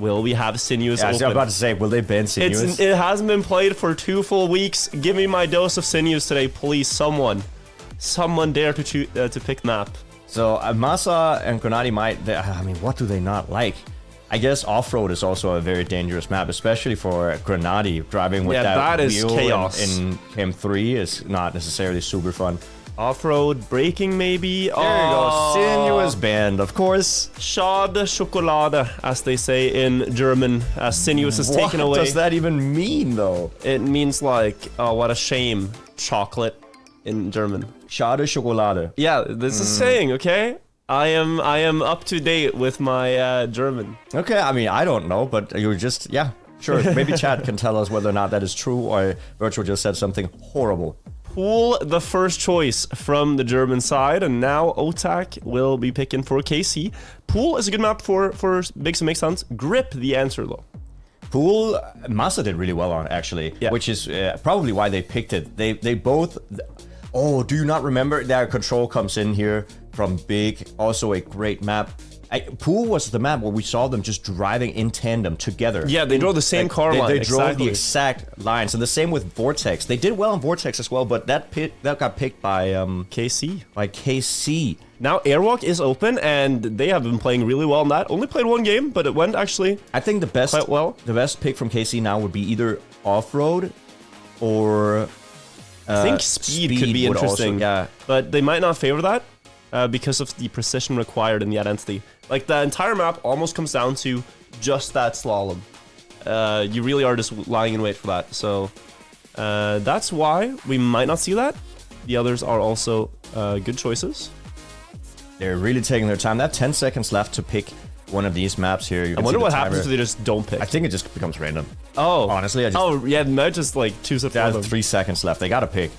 Will we have Sinuous I open? was about to say, will they ban Sinuous? It hasn't been played for 2 full weeks. Give me my dose of Sinuous today, please. Someone dare to pick map. So Masa and Grenadi I mean, what do they not like? I guess off-road is also a very dangerous map, especially for Grenadi. Driving with that is wheel chaos. in Chem 3 is not necessarily super fun. Off-road, braking maybe. There you go, Sinuous banned, of course. Schade Schokolade, as they say in German, as Sinuous is taken away. What does that even mean, though? It means like, oh, what a shame, chocolate in German. Schade Schokolade. Yeah, this is saying, okay? I am up to date with my German. Okay, I mean, I don't know, but you're just, yeah, sure. Maybe chat can tell us whether or not that is true or Virtual just said something horrible. Pool, the first choice from the German side, and now Otak will be picking for KC. Pool is a good map for Big to make sense. Grip, the answer though. Pool, Masa did really well on, actually, which is probably why they picked it. They both... Oh, do you not remember that Control comes in here from Big? Also a great map. Pool was the map where we saw them just driving in tandem together. Yeah, they drove the same car line. They drove the exact lines, and the same with Vortex. They did well on Vortex as well, but that got picked by KC. By KC. Now Airwalk is open, and they have been playing really well on that. Only played 1 game, but it went actually. I think the best quite well. The best pick from KC now would be either off-road or. I think speed could be interesting, yeah, but they might not favor that because of the precision required in the identity. Like, the entire map almost comes down to just that slalom. You really are just lying in wait for that, so that's why we might not see that. The others are also good choices. They're really taking their time. They have 10 seconds left to pick one of these maps here. You I wonder what happens if they just don't pick. I think it just becomes random. Oh. Honestly, oh, yeah, they might just, like, choose it for them. 3 seconds left. They gotta pick.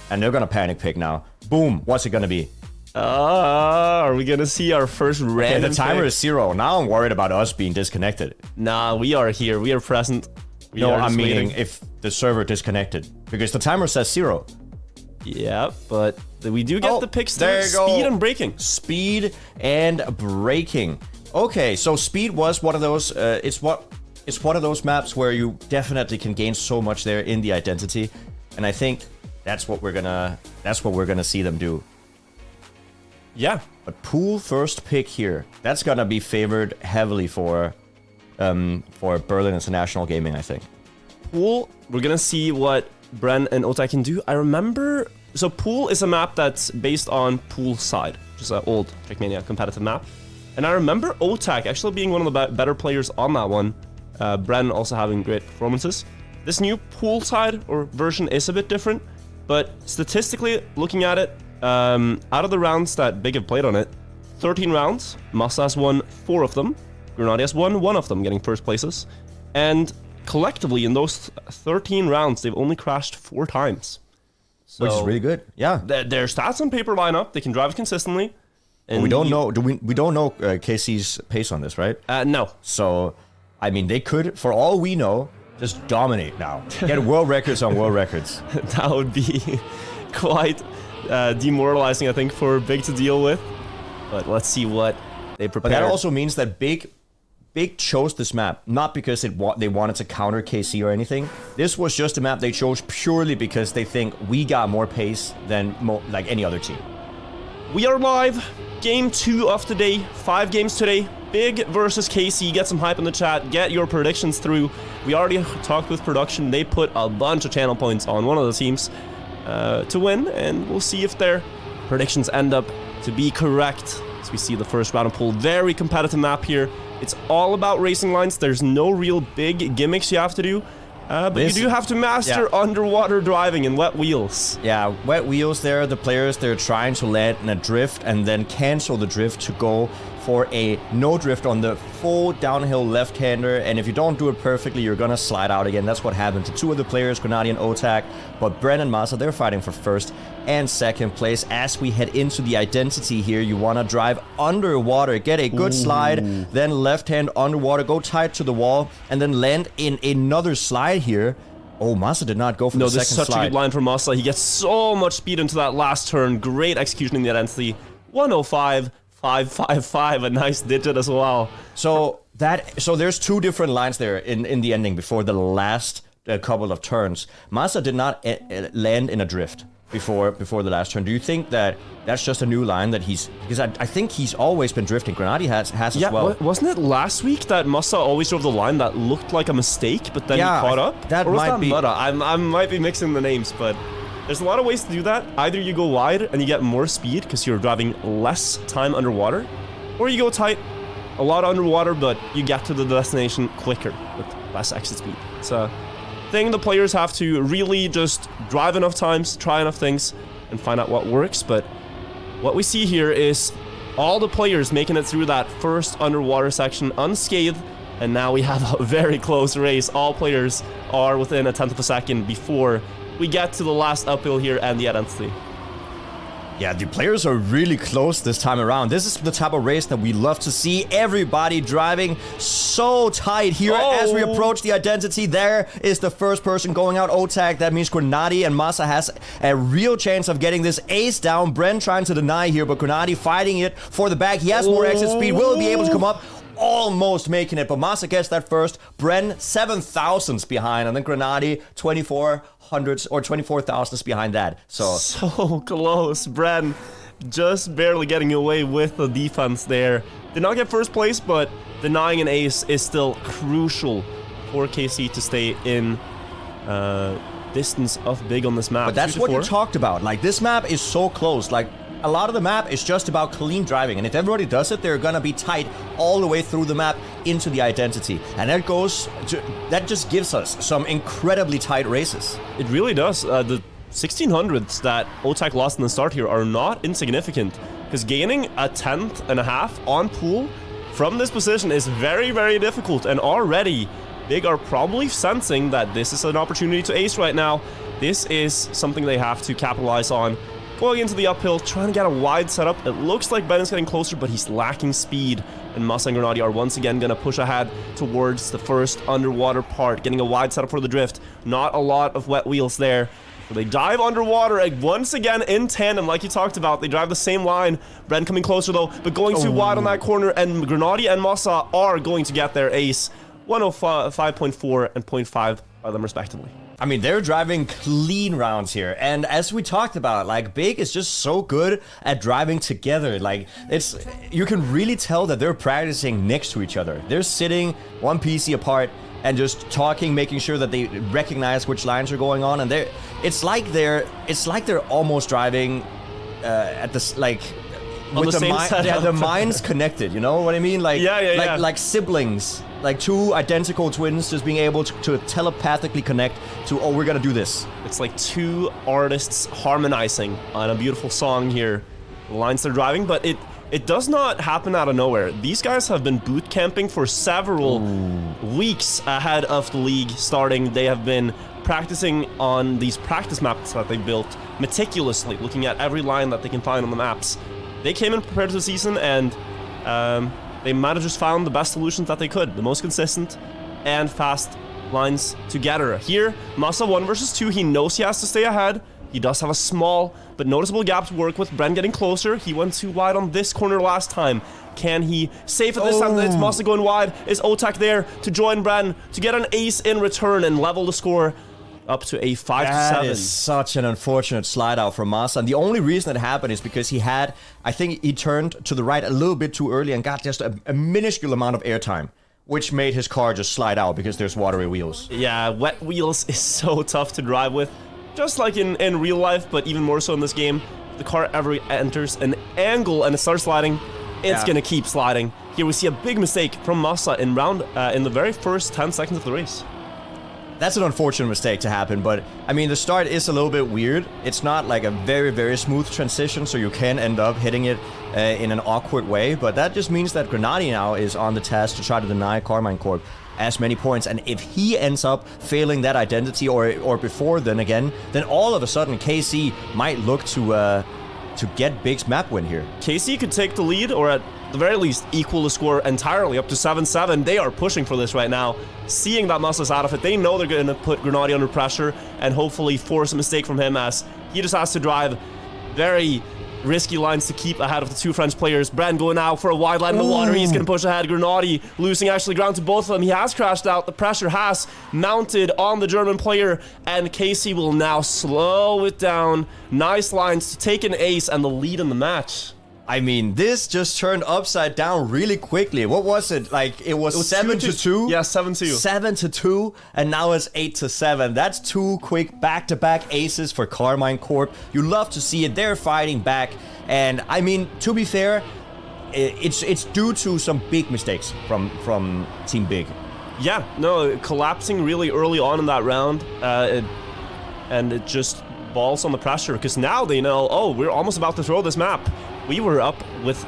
And they're gonna panic pick now. Boom. What's it gonna be? Are we gonna see our first random the timer pick? is 0. Now I'm worried about us being disconnected. Nah, we are here. We are present. No, I'm meaning if the server disconnected. Because the timer says 0. Yeah, but we do get the picks there to you go. speed and braking. Speed and braking. Okay, so speed was one of those. It's one of those maps where you definitely can gain so much there in the identity, and I think that's what we're gonna see them do. Yeah, but Pool first pick here. That's gonna be favored heavily for Berlin International Gaming, I think. Pool, we're gonna see what Bren and Otai can do. I remember, so Pool is a map that's based on Poolside, which is an old Trackmania competitive map. And I remember Otak actually being one of the better players on that one. Bren also having great performances. This new Poolside or version is a bit different, but statistically looking at it, out of the rounds that Big have played on it, 13 rounds, Masa has won 4 of them, Grenadi has won 1 of them, getting first places, and collectively in those 13 rounds, they've only crashed 4 times. So which is really good. Yeah, their stats on paper line up. They can drive consistently. And we don't know. We don't know KC's pace on this, right? No. So, I mean, they could, for all we know, just dominate now. Get world records on world records. That would be quite demoralizing, I think, for Big to deal with. But let's see what they prepare. But that also means that Big chose this map not because they wanted to counter KC or anything. This was just a map they chose purely because they think we got more pace than like any other team. We are live. Game 2 of the day. 5 games today. Big versus KC. Get some hype in the chat. Get your predictions through. We already talked with production. They put a bunch of channel points on one of the teams to win, and we'll see if their predictions end up to be correct. As we see the first round of pool. Very competitive map here. It's all about racing lines. There's no real big gimmicks you have to do. But you do have to master underwater driving and wet wheels. Yeah, wet wheels there. The players, they're trying to land in a drift and then cancel the drift to go for a no drift on the full downhill left-hander. And if you don't do it perfectly, you're going to slide out again. That's what happened to 2 of the players, Grenadi and Otak. But Bren and Masa, they're fighting for first and second place. As we head into the identity here, you want to drive underwater, get a good slide, then left-hand underwater, go tight to the wall, and then land in another slide here. Oh, Masa did not go for the second slide. No, this is such a good line from Masa. He gets so much speed into that last turn. Great execution in the identity. 105, 555, a nice digit as well. So So there's two different lines there in the ending before the last couple of turns. Masa did not land in a drift before the last turn. Do you think that that's just a new line that he's... Because I think he's always been drifting. Grenady has as well. Wasn't it last week that Masa always drove the line that looked like a mistake, but then he caught up? That or was might that be... Mutta? I might be mixing the names, but there's a lot of ways to do that. Either you go wide and you get more speed because you're driving less time underwater, or you go tight, a lot underwater, but you get to the destination quicker with less exit speed. It's a thing the players have to really just drive enough times, try enough things, and find out what works. But what we see here is all the players making it through that first underwater section unscathed, and now we have a very close race. All players are within a tenth of a second before we get to the last uphill here and the identity. Yeah, the players are really close this time around. This is the type of race that we love to see. Everybody driving so tight here as we approach the identity. There is the first person going out, Otak. That means Grenady and Masa has a real chance of getting this ace down. Bren trying to deny here, but Grenady fighting it for the back. He has more exit speed. Will he be able to come up? Almost making it, but Masa gets that first. Bren 7,000s behind, and then Grenady 2,400s or 24,000s behind that. So close. Bren just barely getting away with the defense there. Did not get first place, but denying an ace is still crucial for KC to stay in distance of big on this map. But that's what you talked about. Like, this map is so close. Like, a lot of the map is just about clean driving, and if everybody does it, they're gonna be tight all the way through the map into the identity, and that just gives us some incredibly tight races. It really does. The 1600s that Otak lost in the start here are not insignificant, because gaining a 10th and a half on pool from this position is very, very difficult, and already Big are probably sensing that this is an opportunity to ace right now. This is something they have to capitalize on. Going into the uphill, trying to get a wide setup. It looks like Ben is getting closer, but he's lacking speed. And Masa and Grenady are once again going to push ahead towards the first underwater part, getting a wide setup for the drift. Not a lot of wet wheels there. So they dive underwater once again in tandem, like you talked about. They drive the same line. Bren coming closer though, but going too wide on that corner. And Grenady and Masa are going to get their ace. 105.4 and 0.5 by them respectively. I mean, they're driving clean rounds here, and as we talked about, like, Big is just so good at driving together. Like, you can really tell that they're practicing next to each other. They're sitting one PC apart and just talking, making sure that they recognize which lines are going on, and it's like they're almost driving at this, like, with the minds connected. You know what I mean? Like, like siblings. Like two identical twins just being able to telepathically connect to, oh, we're gonna do this. It's like two artists harmonizing on a beautiful song here. The lines they're driving, but it does not happen out of nowhere. These guys have been boot camping for several weeks ahead of the league starting. They have been practicing on these practice maps that they built meticulously, looking at every line that they can find on the maps. They came in prepared to the season, and they might have just found the best solutions that they could, the most consistent and fast lines together. Here, Masa 1 versus 2, he knows he has to stay ahead. He does have a small but noticeable gap to work with. Bren getting closer. He went too wide on this corner last time. Can he save it this time? It's Masa going wide. Is Otak there to join Bren to get an ace in return and level the score up to a 5-7. That is such an unfortunate slide out from Masa. And the only reason it happened is because I think he turned to the right a little bit too early and got just a minuscule amount of airtime, which made his car just slide out because there's watery wheels. Yeah, wet wheels is so tough to drive with. Just like in real life, but even more so in this game. If the car ever enters an angle and it starts sliding, it's gonna keep sliding. Here we see a big mistake from Masa in the very first 10 seconds of the race. That's an unfortunate mistake to happen, but I mean, the start is a little bit weird. It's not like a very, very smooth transition, so you can end up hitting it in an awkward way, but that just means that Grenady now is on the task to try to deny KARMINE Corp as many points, and if he ends up failing that identity or before then again, then all of a sudden KC might look to get Big's map win here. KC could take the lead, or at the very least equal the score entirely up to 7-7. They are pushing for this right now. Seeing that Masa's out of it, they know they're going to put Grenady under pressure and hopefully force a mistake from him, as he just has to drive very Risky lines to keep ahead of the two French players. Bren going out for a wide line in the water. He's going to push ahead. Grenady losing actually ground to both of them. He has crashed out. The pressure has mounted on the German player. And Casey will now slow it down. Nice lines to take an ace and the lead in the match. I mean, this just turned upside down really quickly. What was it? Like, it was 7-2? Yeah, 7-2. 7-2, and now it's 8-7. That's two quick back-to-back aces for KARMINE Corp. You love to see it. They're fighting back. And, I mean, to be fair, it's due to some big mistakes from Team Big. Yeah, no, collapsing really early on in that round. And it just balls on the pressure, because now they know, oh, we're almost about to throw this map. We were up with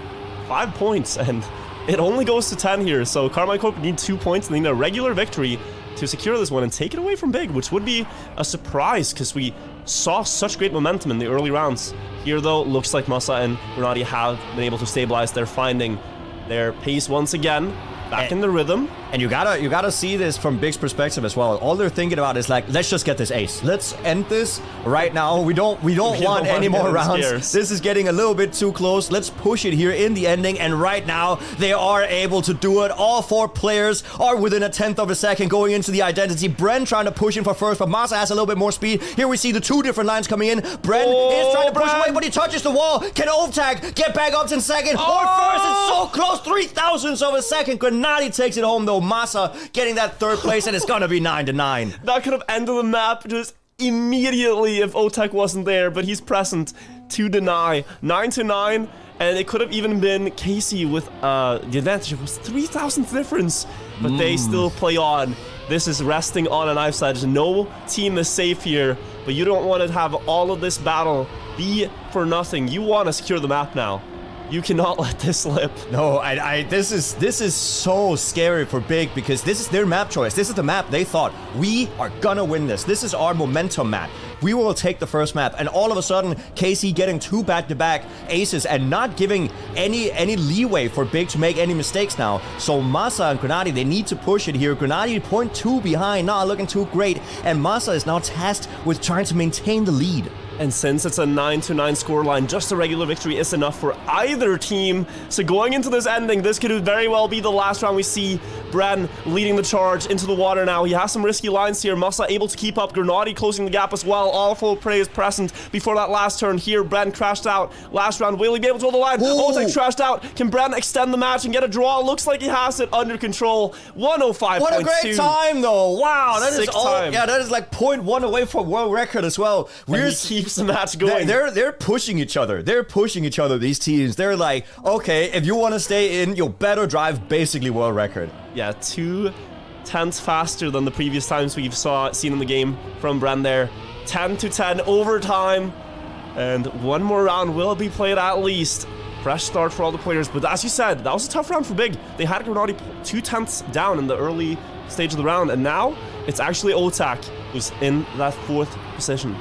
5 points, and it only goes to 10 here. So KARMINE Corp need 2 points and they need a regular victory to secure this one and take it away from Big, which would be a surprise because we saw such great momentum in the early rounds. Here, though, looks like Masa and Grenady have been able to stabilize. They're finding their pace once again. Back in the rhythm. And you gotta see this from Big's perspective as well. All they're thinking about is like, let's just get this ace. Let's end this right now. We don't want any more rounds. This is getting a little bit too close. Let's push it here in the ending. And right now, they are able to do it. All 4 players are within a 1/10 of a second going into the identity. Bren trying to push in for first, but Masa has a little bit more speed. Here we see the 2 different lines coming in. Bren is trying to push away, but he touches the wall. Can OTAC get back up in second? Or first? It's so close. 3,000ths of a second. Grenady takes it home though. Masa getting that 3rd place, and it's gonna be 9-9. That could have ended the map just immediately if OTAC wasn't there, but he's present to deny. 9-9, and it could have even been Casey with the advantage. It was 3,000th difference, but they still play on. This is resting on a knife's edge. No team is safe here, but you don't want to have all of this battle be for nothing. You want to secure the map now. You cannot let this slip. No, this is so scary for Big because this is their map choice. This is the map they thought, we are gonna win this. This is our momentum map. We will take the first map. And all of a sudden, Casey getting 2 back-to-back aces and not giving any leeway for Big to make any mistakes now. So Masa and Grenady, they need to push it here. Grenady 0.2 behind, not looking too great. And Masa is now tasked with trying to maintain the lead. And since it's a 9-9 scoreline, just a regular victory is enough for either team. So going into this ending, this could very well be the last round. We see Bren leading the charge into the water now. He has some risky lines here. Masa able to keep up. Grenady closing the gap as well. All full prey is present before that last turn here. Bren crashed out. Last round, will he be able to hold the line? OTAC crashed out. Can Bren extend the match and get a draw? Looks like he has it under control. 105.2. What a great time, though. Wow, that is all. Time. Yeah, that is like 0.1 away from world record as well. We're keeps the match going. They're pushing each other. They're pushing each other, these teams. They're like, okay, if you want to stay in, you'll better drive basically world record. Yeah, 2/10 faster than the previous times we've seen in the game from Bren there. 10-10 overtime. And one more round will be played at least. Fresh start for all the players. But as you said, that was a tough round for Big. They had Grenady 2/10 down in the early stage of the round. And now it's actually OTAC who's in that 4th position.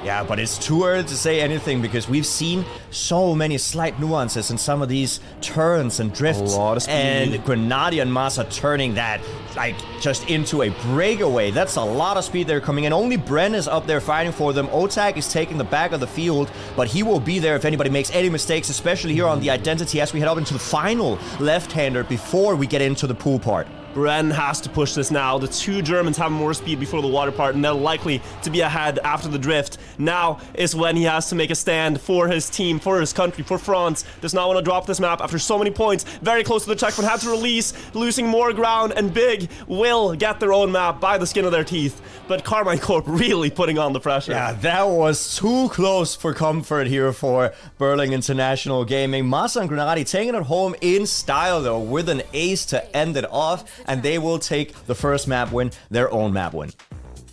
Yeah, but it's too early to say anything because we've seen so many slight nuances in some of these turns and drifts. A lot of speed. And Grenady and Masa turning that like just into a breakaway. That's a lot of speed they're coming in. Only Bren is up there fighting for them. OTAC is taking the back of the field, but he will be there if anybody makes any mistakes, especially here on the identity as we head up into the final left-hander before we get into the pool part. Bren has to push this now. The 2 Germans have more speed before the water part, and they're likely to be ahead after the drift. Now is when he has to make a stand for his team, for his country, for France. Does not want to drop this map after so many points. Very close to the checkpoint, had to release, losing more ground, and Big will get their own map by the skin of their teeth. But KARMINE Corp really putting on the pressure. Yeah, that was too close for comfort here for Berlin International Gaming. Masa and Grenady taking it home in style, though, with an ace to end it off. And they will take the first map win, their own map win.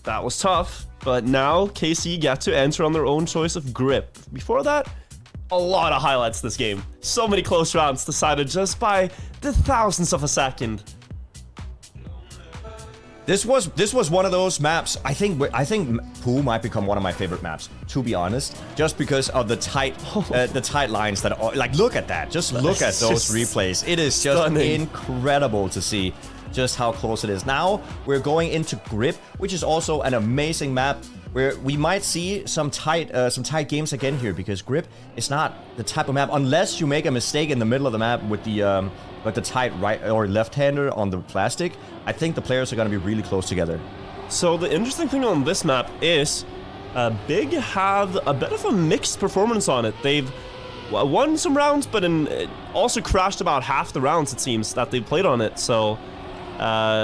That was tough, but now KC get to enter on their own choice of grip. Before that, a lot of highlights this game. So many close rounds decided just by the thousandths of a second. This was one of those maps. I think Pool might become one of my favorite maps, to be honest, just because of the tight lines that are, like, look at that. Just look at those replays. It is just incredible to see. just how close it is. Now we're going into Grip, which is also an amazing map where we might see some tight games again here, because Grip is not the type of map, unless you make a mistake in the middle of the map with the tight right or left-hander on the plastic. I think the players are going to be really close together. So the interesting thing on this map is Big have a bit of a mixed performance on it. They've won some rounds, but also crashed about half the rounds, it seems, that they've played on it. So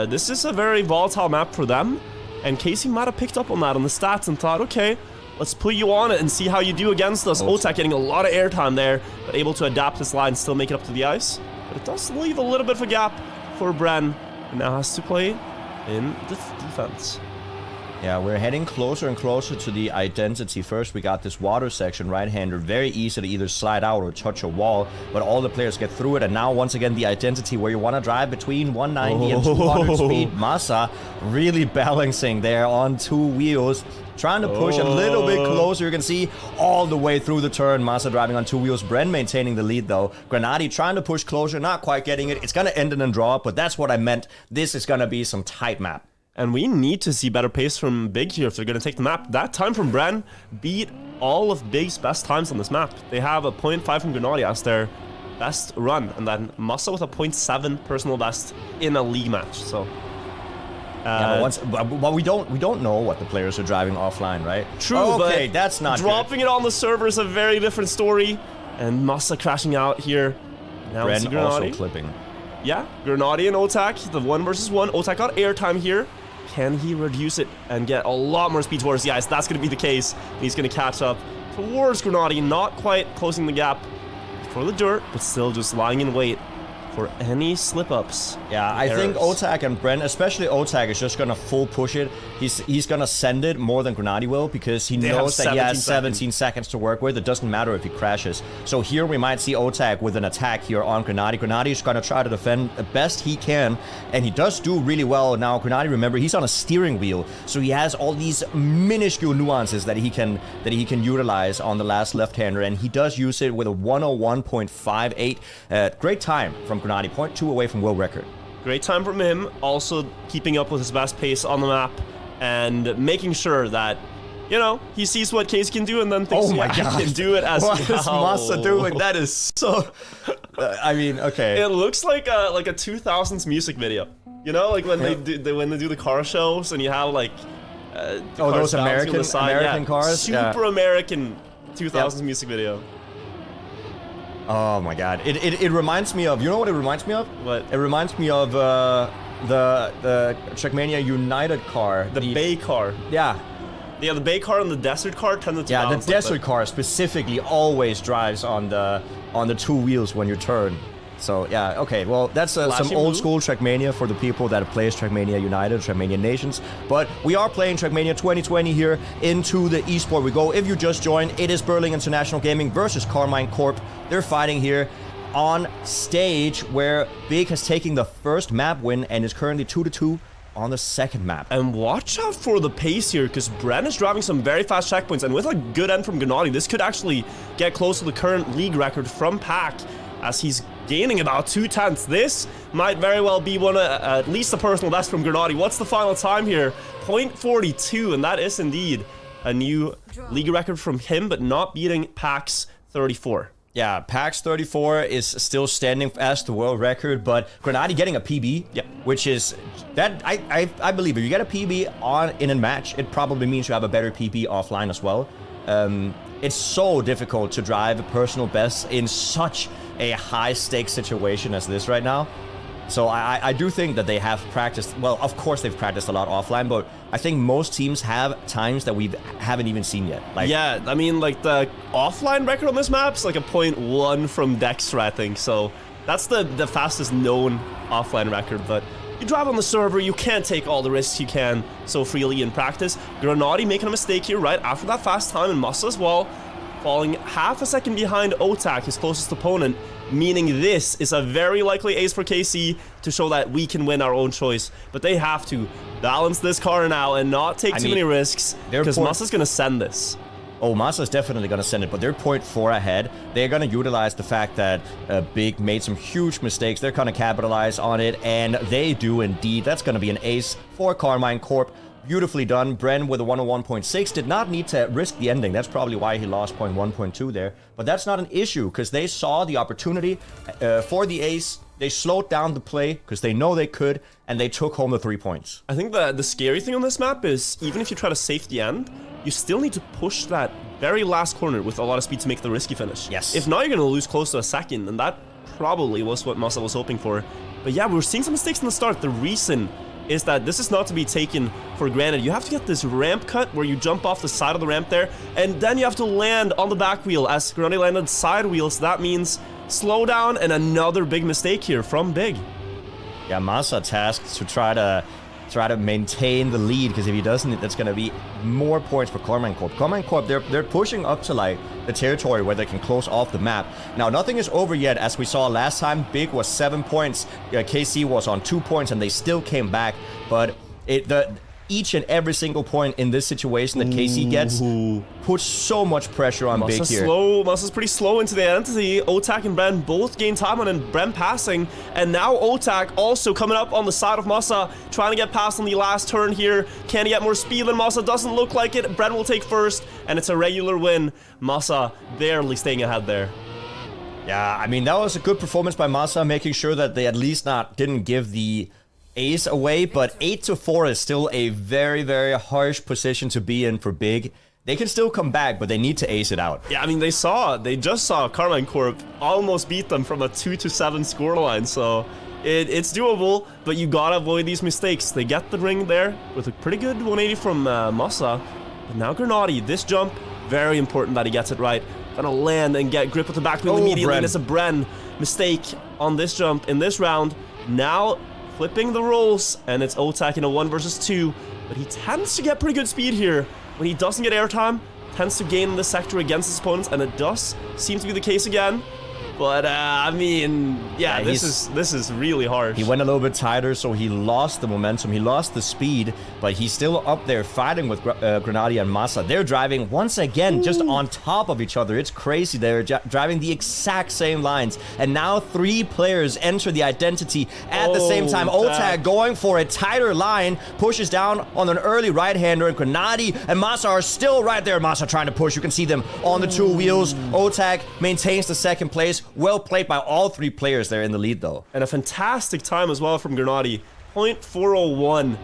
this is a very volatile map for them. And Casey might have picked up on that on the stats and thought, okay, let's put you on it and see how you do against us. Otak getting a lot of airtime there, but able to adapt his line and still make it up to the ice. But it does leave a little bit of a gap for Bren, who now has to play in the defense. Yeah, we're heading closer and closer to the identity. First, we got this water section, right-hander, very easy to either slide out or touch a wall, but all the players get through it. And now, once again, the identity where you want to drive between 190 and 200 speed. Massa really balancing there on 2 wheels, trying to push a little bit closer. You can see all the way through the turn. Massa driving on 2 wheels. Bren maintaining the lead, though. Granati trying to push closer, not quite getting it. It's going to end in a draw, but that's what I meant. This is going to be some tight map. And we need to see better pace from Big here if they're going to take the map. That time from Bren beat all of Big's best times on this map. They have a 0.5 from Granati as their best run, and then Massa with a 0.7 personal best in a league match. So, yeah, but we don't know what the players are driving offline, right? True, okay, but that's not dropping good. It on the server is a very different story. And Massa crashing out here. Now Bren also clipping. Yeah, Granati and Otak, the 1 versus 1. Otak got airtime here. Can he reduce it and get a lot more speed towards the ice? That's going to be the case. He's going to catch up towards Granati, not quite closing the gap for the dirt, but still just lying in wait for any slip-ups. Yeah, I think Otak and Bren, especially Otak, is just going to full push it. He's going to send it more than Granati will, because he knows that he has 17 seconds to work with. It doesn't matter if he crashes. So here we might see Otak with an attack here on Granati. Granati is going to try to defend the best he can, and he does do really well. Now, Granati, remember, he's on a steering wheel, so he has all these minuscule nuances that he can utilize on the last left-hander, and he does use it with a 101.58. Great time from Granati, 0.2 away from world record. Great time from him, also keeping up with his best pace on the map and making sure that, you know, he sees what Case can do and then thinks, he can do it as well. What is Massa doing? That is so... I mean, okay. It looks like a 2000s music video. You know, like when they do the car shows and you have like... those American cars? Super American 2000s music video. Oh my god. It reminds me of... You know what it reminds me of? What? It reminds me of the Trackmania United car. The Bay car. Yeah. Yeah, the Bay car and the Desert car tend to balance. The Desert car specifically always drives on the 2 wheels when you turn. So yeah, okay, well that's some old school Trackmania for the people that plays Trackmania United, Trackmania Nations. But we are playing Trackmania 2020 here into the esport we go. If you just joined, it is Berlin International Gaming versus KARMINE Corp. They're fighting here on stage where Big has taken the first map win and is currently 2-2 on the second map. And watch out for the pace here, because Bren is driving some very fast checkpoints, and with a good end from Gennady, this could actually get close to the current league record from Pack, as he's gaining about 2/10. This might very well be at least a personal best from Gennady. What's the final time here? 0.42, and that is indeed a new league record from him, but not beating Pack's 34. Yeah, PAX 34 is still standing as the world record, but Gennady getting a PB, which is that I believe if you get a PB in a match, it probably means you have a better PB offline as well. It's so difficult to drive a personal best in such a high stakes situation as this right now. So I do think that they have practiced, well, of course they've practiced a lot offline, but I think most teams have times that we haven't even seen yet. Like, yeah, I mean, like the offline record on this map's like a 0.1 from Dexter, I think. So that's the fastest known offline record, but you drive on the server, you can't take all the risks you can so freely in practice. Gennady making a mistake here right after that fast time, and Massa as well, falling half a second behind Otak, his closest opponent, meaning this is a very likely ace for KC to show that we can win our own choice. But they have to balance this car now and not take too many risks, because Massa's going to send this. Oh, Masa is definitely going to send it, but they're 0.4 ahead. They're going to utilize the fact that Big made some huge mistakes. They're going to capitalize on it, and they do indeed. That's going to be an ace for KARMINE Corp. Beautifully done. Bren with a 101.6 did not need to risk the ending. That's probably why he lost 0.1, 0.2 there. But that's not an issue, because they saw the opportunity for the ace. They slowed down the play because they know they could, and they took home the 3 points. I think the scary thing on this map is, even if you try to safe the end, you still need to push that very last corner with a lot of speed to make the risky finish. Yes. If not, you're going to lose close to a second, and that probably was what Masa was hoping for. But yeah, we were seeing some mistakes in the start. The reason is that this is not to be taken for granted. You have to get this ramp cut where you jump off the side of the ramp there, and then you have to land on the back wheel. As Grenade landed side wheels, that means slow down, and another big mistake here from Big. Yeah, Masa tasked to try to maintain the lead, because if he doesn't, that's going to be more points for KARMINE Corp. KARMINE Corp, they're pushing up to like the territory where they can close off the map. Now, nothing is over yet. As we saw last time, Big was 7 points, KC was on 2 points, and they still came back. But each and every single point in this situation that KC gets puts so much pressure on Big here. Masa's pretty slow into the identity. Otak and Bren both gain time on and Bren passing. And now Otak also coming up on the side of Masa, trying to get past on the last turn here. Can he get more speed than Masa? Doesn't look like it. Bren will take first, and it's a regular win. Masa barely staying ahead there. Yeah, I mean, that was a good performance by Masa, making sure that they at least didn't give the ace away, but 8-4 is still a very, very harsh position to be in for Big. They can still come back, but they need to ace it out. Yeah, I mean, they just saw KARMINE Corp almost beat them from a 2-7 scoreline, so it's doable, but you gotta avoid these mistakes. They get the ring there with a pretty good 180 from Masa, but now Grenade, this jump, very important that he gets it right. Gonna land and get grip with the back wheel immediately, and it's a Bren mistake on this jump in this round. Now flipping the rolls, and it's Otak in a 1 versus 2, but he tends to get pretty good speed here. When he doesn't get airtime, tends to gain the sector against his opponents, and it does seem to be the case again. But I mean, yeah, this is really harsh. He went a little bit tighter, so he lost the momentum. He lost the speed, but he's still up there fighting with Grenade and Masa. They're driving once again just on top of each other. It's crazy. They're driving the exact same lines. And now 3 players enter the identity at the same time. Otak going for a tighter line, pushes down on an early right-hander, and Grenade and Masa are still right there. Masa trying to push. You can see them on the 2 wheels. Otak maintains the second place. Well played by all 3 players there in the lead, though. And a fantastic time as well from Grenade. 0.401.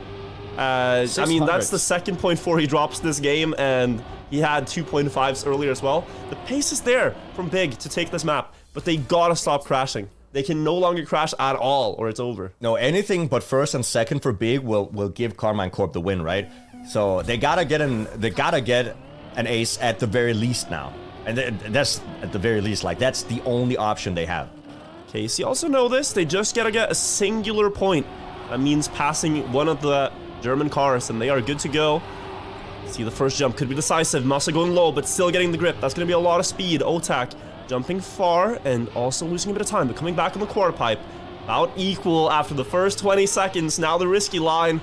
I mean, that's the second 0.4 he drops this game, and he had 2.5s earlier as well. The pace is there from Big to take this map, but they gotta stop crashing. They can no longer crash at all, or it's over. No, anything but first and second for Big will give KARMINE Corp the win, right? So they gotta get an ace at the very least now. And that's, at the very least, like, that's the only option they have. KC also know this. They just gotta get a singular point. That means passing one of the German cars, and they are good to go. See, the first jump could be decisive. Masa going low, but still getting the grip. That's gonna be a lot of speed. Otak jumping far and also losing a bit of time, but coming back on the quarter pipe. About equal after the first 20 seconds. Now the risky line.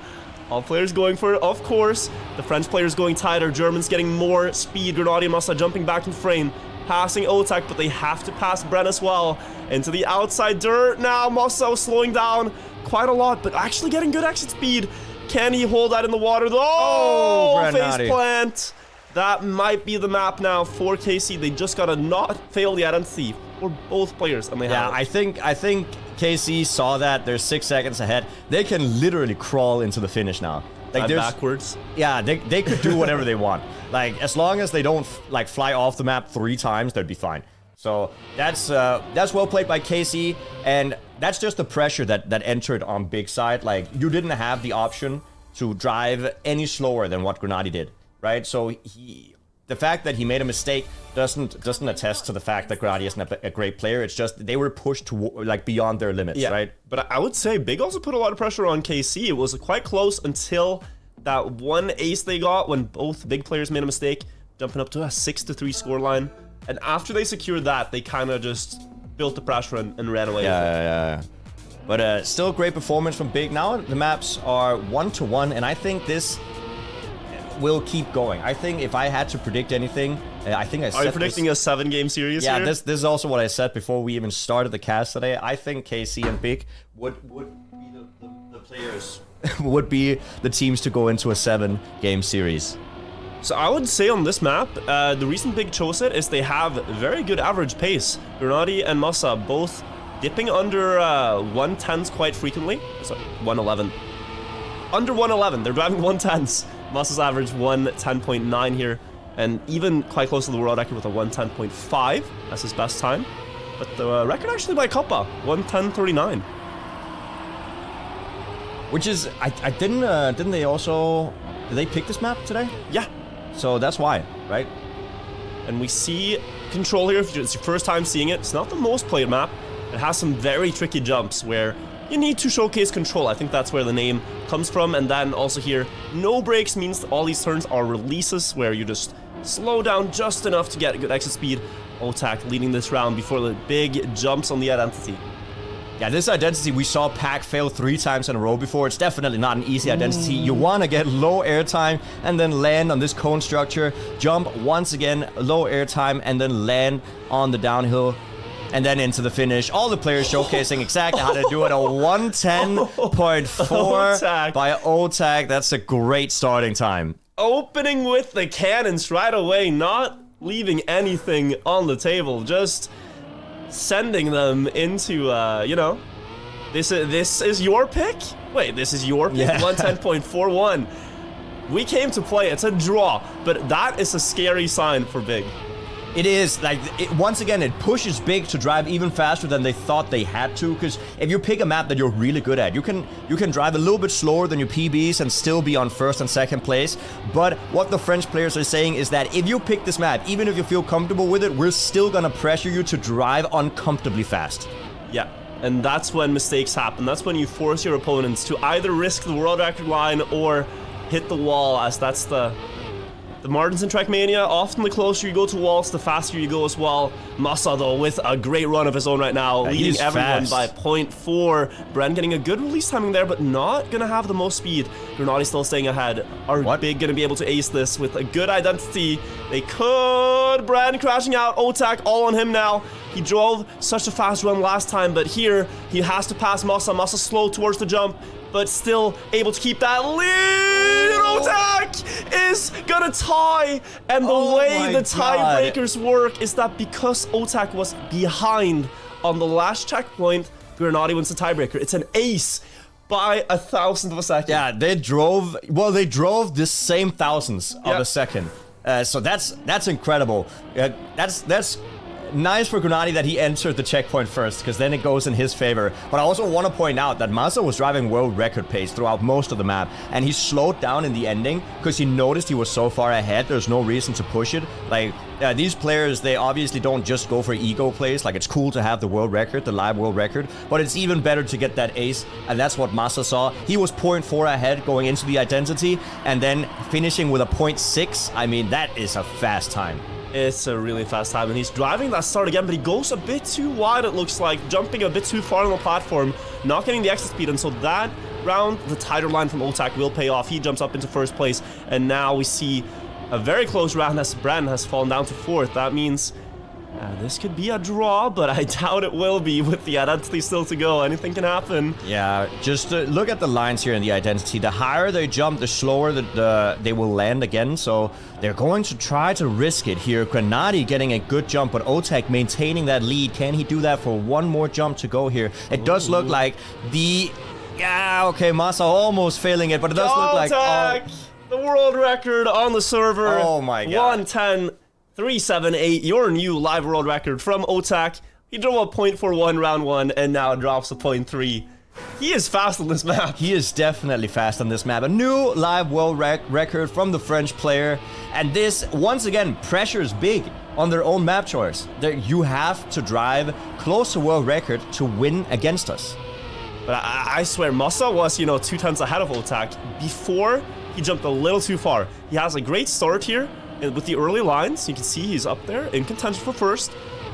All players going for it, of course. The French players going tighter. Germans getting more speed. Grenade and Masa jumping back in frame. Passing Otak, but they have to pass Bren as well. Into the outside dirt. Now Masa slowing down quite a lot, but actually getting good exit speed. Can he hold that in the water? Oh, face plant. That might be the map now for KC. They just gotta not fail the identity for both players, and they have. I think KC saw that. They're 6 seconds ahead. They can literally crawl into the finish now. Like backwards. Yeah, they could do whatever they want. Like, as long as they don't like fly off the map 3 times, they'd be fine. So that's well played by KC, and that's just the pressure that entered on Big side. Like, you didn't have the option to drive any slower than what Grenade did, right? So the fact that he made a mistake doesn't attest to the fact that Grenade isn't a great player. It's just they were pushed to like beyond their limits, right? But I would say Big also put a lot of pressure on KC. It was quite close until that one ace they got when both Big players made a mistake, jumping up to a 6-3 scoreline. And after they secured that, they kind of just built the pressure and ran away. Yeah. But still great performance from Big. Now the maps are 1-1, and I think this will keep going. I think if I had to predict anything, I think I said Are you predicting a 7-game series yeah, here? this is also what I said before we even started the cast today. I think KC and Big would be the players, would be the teams to go into a 7-game series. So I would say on this map, the reason Big chose it is they have very good average pace. Grenadi and Massa both dipping under 110s quite frequently. So 111. Under 111, they're driving 110s. Massa's average 110.9 here, and even quite close to the world record with a 110.5. That's his best time. But the record actually by Kappa, 110.39. Which is, I didn't they also, did they pick this map today? Yeah. So that's why, right? And we see control here. If it's your first time seeing it, it's not the most played map. It has some very tricky jumps where you need to showcase control. I think that's where the name comes from. And then also here, no brakes means all these turns are releases where you just slow down just enough to get a good exit speed. Otak leading this round before the big jumps on the identity. Yeah, this identity we saw Pack fail 3 times in a row before. It's definitely not an easy identity. You want to get low airtime and then land on this cone structure. Jump once again, low airtime, and then land on the downhill. And then into the finish. All the players showcasing exactly how to do it. A 110.4 by Otak. That's a great starting time. Opening with the cannons right away, not leaving anything on the table. Just sending them into, you know, this is your pick? Wait, this is your pick? Yeah. 110.41. We came to play. It's a draw, but that is a scary sign for Big. It is, like, once again, it pushes Big to drive even faster than they thought they had to, because if you pick a map that you're really good at, you can drive a little bit slower than your PBs and still be on first and second place. But what the French players are saying is that if you pick this map, even if you feel comfortable with it, we're still gonna pressure you to drive uncomfortably fast. Yeah, and that's when mistakes happen. That's when you force your opponents to either risk the world record line or hit the wall, as that's the margins in Trackmania. Often the closer you go to walls, the faster you go as well. Massa, though, with a great run of his own right now, leading everyone by 0.4. Bren getting a good release timing there, but not gonna have the most speed. Grenadi still staying ahead. Are Big gonna be able to ace this with a good identity? They could. Bren crashing out. Otak all on him now. He drove such a fast run last time, but here he has to pass Massa. Massa slow towards the jump, but still able to keep that lead. Otak is gonna tie, and the way the tiebreakers work is that because Otak was behind on the last checkpoint, Grenadi wins the tiebreaker. It's an ace by 1,000th of a second. Yeah, they drove the same thousandths of a second. So that's incredible. That's nice for Grenadi that he entered the checkpoint first, because then it goes in his favor. But I also want to point out that Massa was driving world record pace throughout most of the map, and he slowed down in the ending because he noticed he was so far ahead. There's no reason to push it. Like, these players, they obviously don't just go for ego plays. Like, it's cool to have the world record, the live world record, but it's even better to get that ace, and that's what Massa saw. He was 0.4 ahead going into the identity, and then finishing with a 0.6. I mean, that is a fast time. It's a really fast time, and he's driving that start again, but he goes a bit too wide, it looks like, jumping a bit too far on the platform, not getting the exit speed, and so that round, the tighter line from Otak will pay off. He jumps up into first place, and now we see a very close round as Bren has fallen down to fourth. That means this could be a draw, but I doubt it will be with the identity still to go. Anything can happen. Yeah, just look at the lines here in the identity. The higher they jump, the slower they will land again. So they're going to try to risk it here. Grenadi getting a good jump, but Otak maintaining that lead. Can he do that for one more jump to go here? It does look like the... Yeah, okay, Massa almost failing it, but it does look like... The world record on the server. Oh my god. 110.378, your new live world record from Otak. He drove a 0.41 round 1 and now drops a 0.3. He is fast on this map. He is definitely fast on this map. A new live world record from the French player. And this, once again, pressures Big on their own map choice. You have to drive close to world record to win against us. But I swear, Massa was, 2 tenths ahead of Otak before he jumped a little too far. He has a great start here with the early lines. You can see he's up there in contention for first.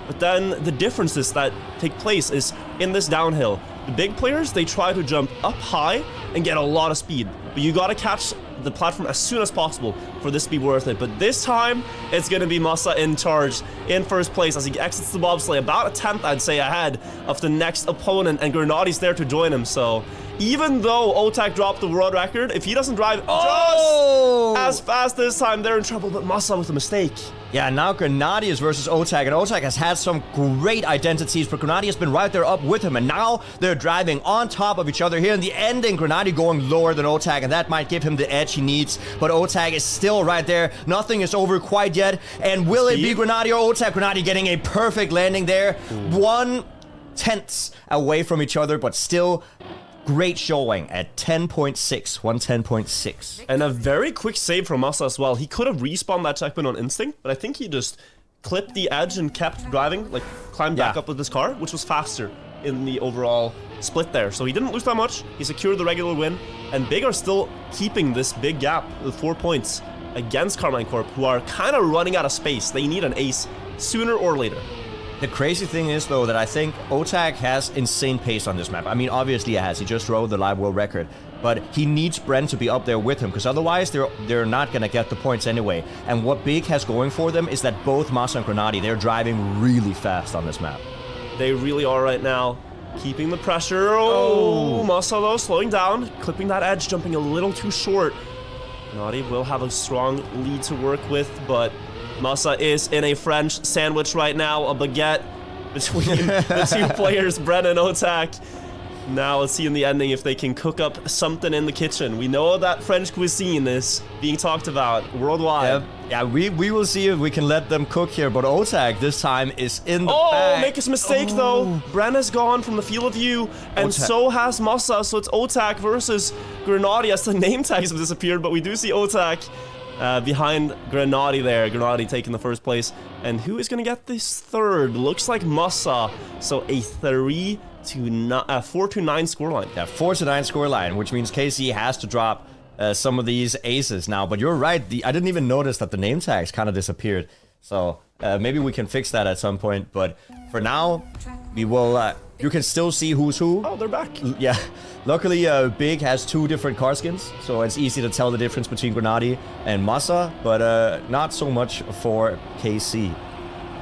But then the differences that take place is in this downhill. The big players, they try to jump up high and get a lot of speed. But you gotta catch the platform as soon as possible for this to be worth it. But this time, it's going to be Masa in charge, in first place, as he exits the bobsleigh, about a tenth, I'd say, ahead of the next opponent, and Grenadi's there to join him. So even though Otak dropped the world record, if he doesn't drive just as fast this time, they're in trouble. But Masa with a mistake. Yeah, now Grenadi is versus Otak, and Otak has had some great identities, but Grenadi has been right there up with him, and now they're driving on top of each other here in the ending. Grenadi going lower than Otak, and that might give him the edge he needs, but Otak is still right there. Nothing is over quite yet, and will it be Grenadi or Otak? Grenadi getting a perfect landing there. 1/10 away from each other, but still great showing at 10.6, 110.6. And a very quick save from Masa as well. He could have respawned that checkpoint on instinct, but I think he just clipped the edge and kept driving, like climbed back up with his car, which was faster in the overall split there. So he didn't lose that much. He secured the regular win, and Big are still keeping this big gap with 4 points against KARMINE Corp, who are kind of running out of space. They need an ace sooner or later. The crazy thing is, though, that I think Otak has insane pace on this map. I mean, obviously he has. He just rode the live world record. But he needs Bren to be up there with him, because otherwise they're not going to get the points anyway. And what Big has going for them is that both Masa and Grenadi, they're driving really fast on this map. They really are right now. Keeping the pressure. Oh, Masa, though, slowing down. Clipping that edge, jumping a little too short. Grenadi will have a strong lead to work with, but Masa is in a French sandwich right now, a baguette between the two players, Bren and Otak. Now let's see in the ending if they can cook up something in the kitchen. We know that French cuisine is being talked about worldwide. Yeah, we will see if we can let them cook here, but Otak this time is in the bag. Make his mistake though. Bren has gone from the field of view, and so has Masa, so it's Otak versus Grenadi as the name tags have disappeared, but we do see Otak behind Grenadi there. Grenadi taking the first place. And who is going to get this third? Looks like Masa. So a 4-9 scoreline. Yeah, 4-9 scoreline, which means KC has to drop some of these aces now. But you're right. I didn't even notice that the name tags kind of disappeared. So maybe we can fix that at some point. But for now, we will... you can still see who's who. Oh, they're back. Yeah. Luckily, Big has 2 different car skins, so it's easy to tell the difference between Grenadi and Masa, but not so much for KC.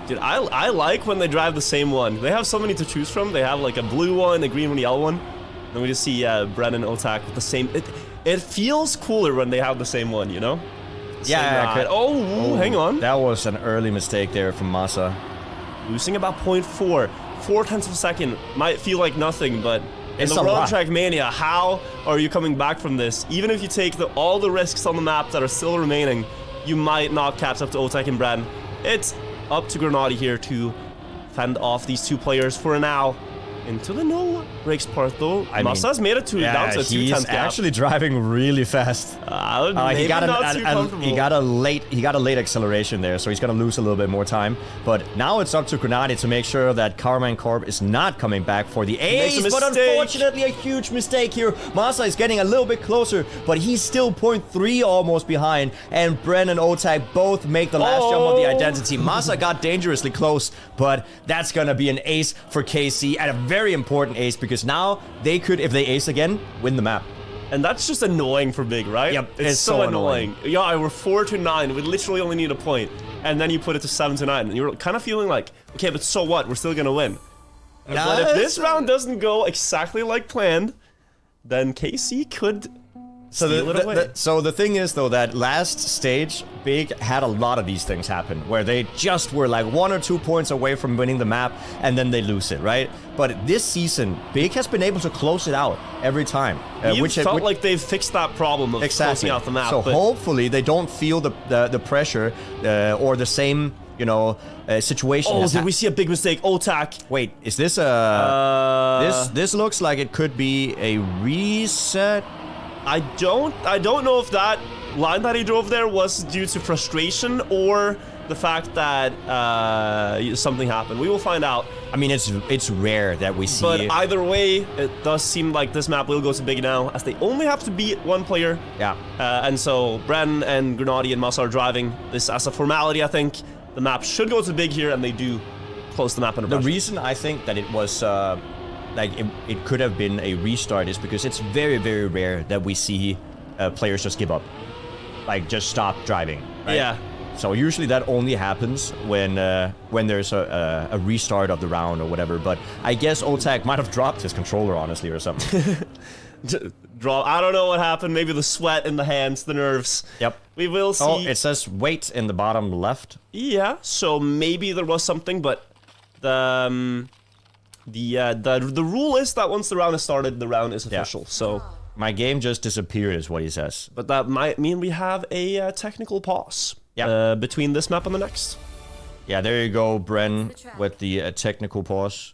Dude, I like when they drive the same one. They have so many to choose from. They have like a blue one, a green one, a yellow one. And we just see Bren and Otak with the same... It feels cooler when they have the same one, you know? Yeah. Hang on. That was an early mistake there from Masa. Losing about 0.4. 0.4 of a second might feel like nothing, but in the world Trackmania, how are you coming back from this? Even if you take all the risks on the map that are still remaining, you might not catch up to Otak and Bren. It's up to Grenadi here to fend off these 2 players for now. Into the no brakes part though. Masa's made it to down to a 2/10 gap. He's actually driving really fast. He got a late acceleration there, so he's gonna lose a little bit more time. But now it's up to Grenadi to make sure that KARMINE Corp is not coming back for the ace. But unfortunately, a huge mistake here. Masa is getting a little bit closer, but he's still 0.3 almost behind. And Bren and Otak both make the last jump on the identity. Masa got dangerously close, but that's gonna be an ace for KC at a very important ace, because now they could, if they ace again, win the map. And that's just annoying for Big, right? Yep, it's so annoying. Yeah, we're 4-9. We literally only need a point. And then you put it to 7-9. And you're kind of feeling like, okay, but so what? We're still going to win. But if this round doesn't go exactly like planned, then KC could steal it away. So the thing is, though, that last stage, Big had a lot of these things happen, where they just were like 1 or 2 points away from winning the map, and then they lose it, right? But this season, Big has been able to close it out every time. Which felt like they've fixed that problem of closing out the map. So hopefully they don't feel the pressure or the same, you know, situation. Oh, did we see a big mistake? Otak. Wait, is this a... This looks like it could be a reset. I don't know if that line that he drove there was due to frustration or the fact that something happened. We will find out. I mean, it's rare that we see. But either way, it does seem like this map will go to Big now, as they only have to beat 1 player. Yeah. And so Bren and Grenadi and Masa are driving this as a formality. I think the map should go to Big here, and they do close the map under pressure. The reason I think that it was like it could have been a restart is because it's very, very rare that we see players just give up. like just stop driving. Right? Yeah. So usually that only happens when there's a restart of the round or whatever. But I guess Otak might have dropped his controller, honestly, or something. I don't know what happened. Maybe the sweat in the hands, the nerves. Yep. We will see. Oh, it says wait in the bottom left. Yeah. So maybe there was something, but the rule is that once the round is started, the round is official. Yeah. So my game just disappeared, is what he says. But that might mean we have a technical pause. Yeah. Between this map and the next. Yeah, there you go, Bren, with the technical pause.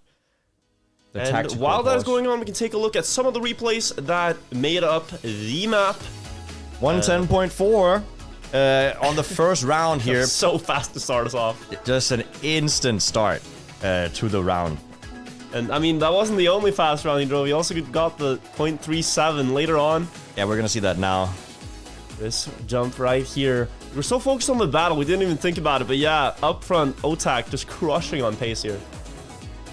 And while that is going on, we can take a look at some of the replays that made up the map. 110.4 on the first round here. So fast to start us off. Just an instant start to the round. And I mean, that wasn't the only fast round he drove. He also got the 0.37 later on. Yeah, we're gonna see that now. This jump right here. We were so focused on the battle, we didn't even think about it. But yeah, up front, Otak just crushing on pace here.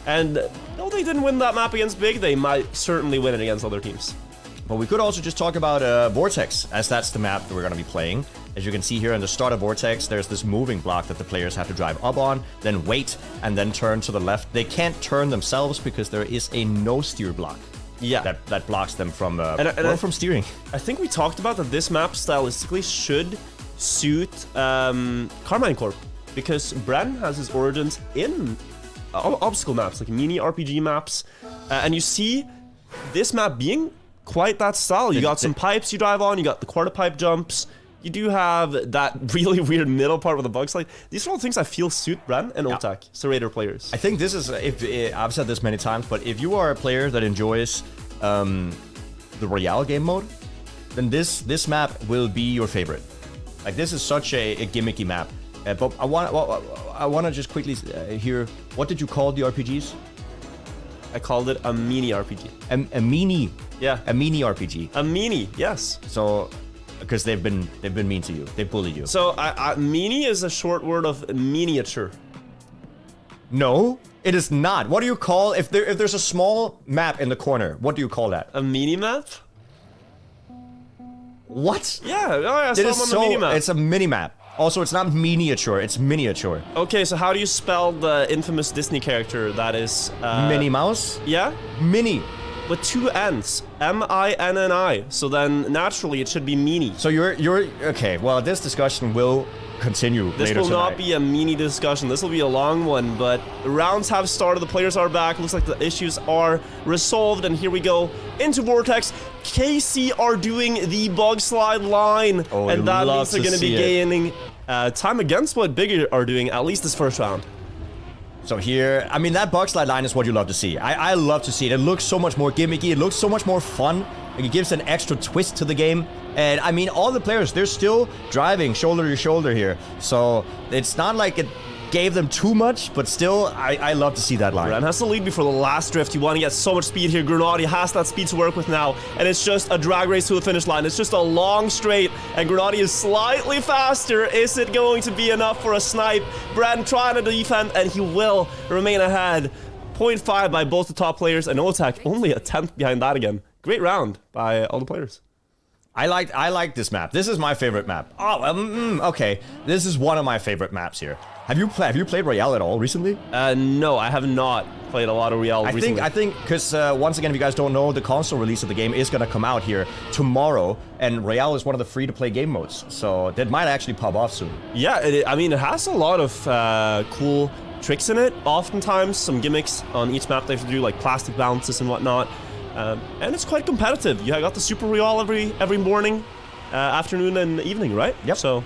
And though they didn't win that map against Big, they might certainly win it against other teams. But we could also just talk about Vortex, as that's the map that we're going to be playing. As you can see here in the start of Vortex, there's this moving block that the players have to drive up on, then wait, and then turn to the left. They can't turn themselves because there is a no-steer block. Yeah. That blocks them from from steering. I think we talked about that this map stylistically should suit KARMINE Corp, because Bren has his origins in obstacle maps, like mini RPG maps, and you see this map being quite that style. You got some pipes you drive on, you got the quarter pipe jumps, you do have that really weird middle part with the bug slide. These are all things I feel suit Bren and Otak, Serrator players. I think this is, I've said this many times, but if you are a player that enjoys the Royale game mode, then this map will be your favorite. Like, this is such a gimmicky map. But I want to just quickly hear, what did you call the RPGs? I called it a mini RPG. A mini. Yeah. A mini RPG. A mini, yes. So, because they've been mean to you, they bullied you. So mini is a short word of miniature. No, it is not. What do you call if there's a small map in the corner? What do you call that? A mini map? What? Yeah, I saw them on the mini map. It's a mini map. Also, it's not miniature, it's miniature. Okay, so how do you spell the infamous Disney character that is... Minnie Mouse? Yeah? Mini. With two N's. M-I-N-N-I. So then, naturally, it should be mini. So you're... Okay, well, this discussion will continue later tonight. This will not be a mini discussion. This will be a long one, but the rounds have started. The players are back. Looks like the issues are resolved, and here we go into Vortex. KC are doing the bug slide line, and that means they're going to be gaining time against what Big are doing, at least this first round. So here, I mean, that bug slide line is what you love to see. I love to see it. It looks so much more gimmicky. It looks so much more fun. Like, it gives an extra twist to the game. And I mean, all the players, they're still driving shoulder to shoulder here. So it's not like it gave them too much, but still, I love to see that line. Bren has to lead before the last drift. You want to get so much speed here. Grenadier has that speed to work with now, and it's just a drag race to the finish line. It's just a long straight, and Grenadier is slightly faster. Is it going to be enough for a snipe? Bren trying to defend, and he will remain ahead. 0.5 by both the top players, and Otak only a 10th behind that again. Great round by all the players. I like this map. This is my favorite map. Oh, okay. This is one of my favorite maps here. Have you played Royale at all recently? No, I have not played a lot of Royale recently. I think, because once again, if you guys don't know, the console release of the game is going to come out here tomorrow, and Royale is one of the free-to-play game modes, so that might actually pop off soon. Yeah, I mean, it has a lot of cool tricks in it. Oftentimes, some gimmicks on each map they have to do, like plastic bounces and whatnot. And it's quite competitive. You got the Super Royale every morning, afternoon, and evening, right? Yep. So,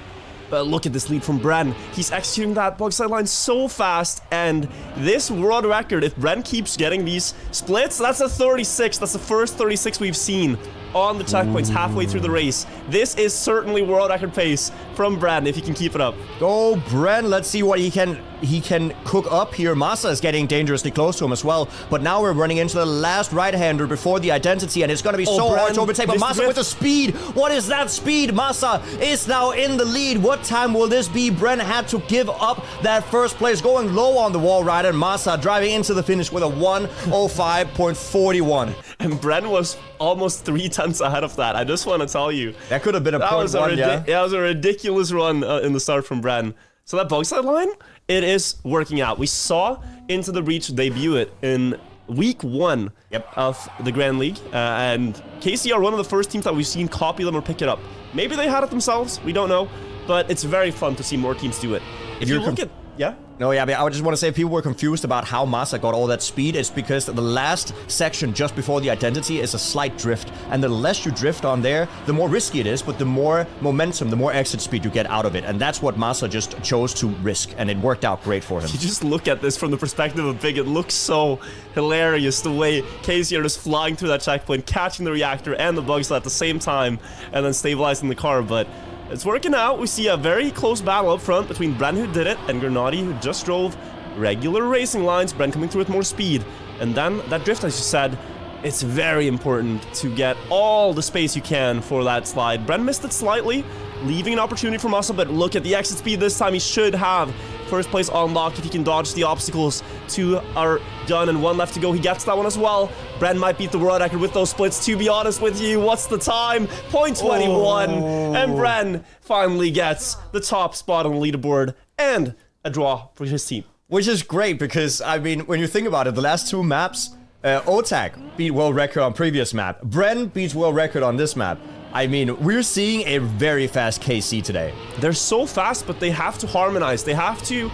but look at this lead from Bren. He's executing that bug slide line so fast, and this world record, if Bren keeps getting these splits, that's a 36. That's the first 36 we've seen on the checkpoints halfway through the race. This is certainly world record pace from Bren if he can keep it up. Go, Bren. Let's see what he can he can cook up here. Masa is getting dangerously close to him as well. But now we're running into the last right-hander before the identity, and it's going to be so hard to overtake. But Masa with the speed. What is that speed? Masa is now in the lead. What time will this be? Bren had to give up that first place, going low on the wall ride, and Masa driving into the finish with a 1:05.41. And Bren was almost 3 tenths ahead of that. I just want to tell you. That could have been a point one, yeah. Yeah, it was a ridiculous run in the start from Bren. So that bug slide line, it is working out. We saw Into the Breach debut it in week 1 of the Grand League. And KC are one of the first teams that we've seen copy them or pick it up. Maybe they had it themselves, we don't know. But it's very fun to see more teams do it. If you look at... Yeah? No, yeah, but I just want to say if people were confused about how Masa got all that speed, it's because the last section just before the identity is a slight drift. And the less you drift on there, the more risky it is, but the more momentum, the more exit speed you get out of it. And that's what Masa just chose to risk, and it worked out great for him. You just look at this from the perspective of Big, it looks so hilarious the way KC are just flying through that checkpoint, catching the reactor and the bug slide at the same time, and then stabilizing the car, but... it's working out. We see a very close battle up front between Bren, who did it, and Grenadi, who just drove regular racing lines. Bren coming through with more speed. And then that drift, as you said, it's very important to get all the space you can for that slide. Bren missed it slightly, leaving an opportunity for Masa, but look at the exit speed this time. He should have first place unlocked if he can dodge the obstacles. 2 are done and 1 left to go. He gets that one as well. Bren might beat the world record with those splits. To be honest with you, what's the time? 0.21. And Bren finally gets the top spot on the leaderboard and a draw for his team. Which is great because, I mean, when you think about it, the last 2 maps, Otak beat world record on previous map. Bren beats world record on this map. I mean, we're seeing a very fast KC today. They're so fast, but they have to harmonize. They have to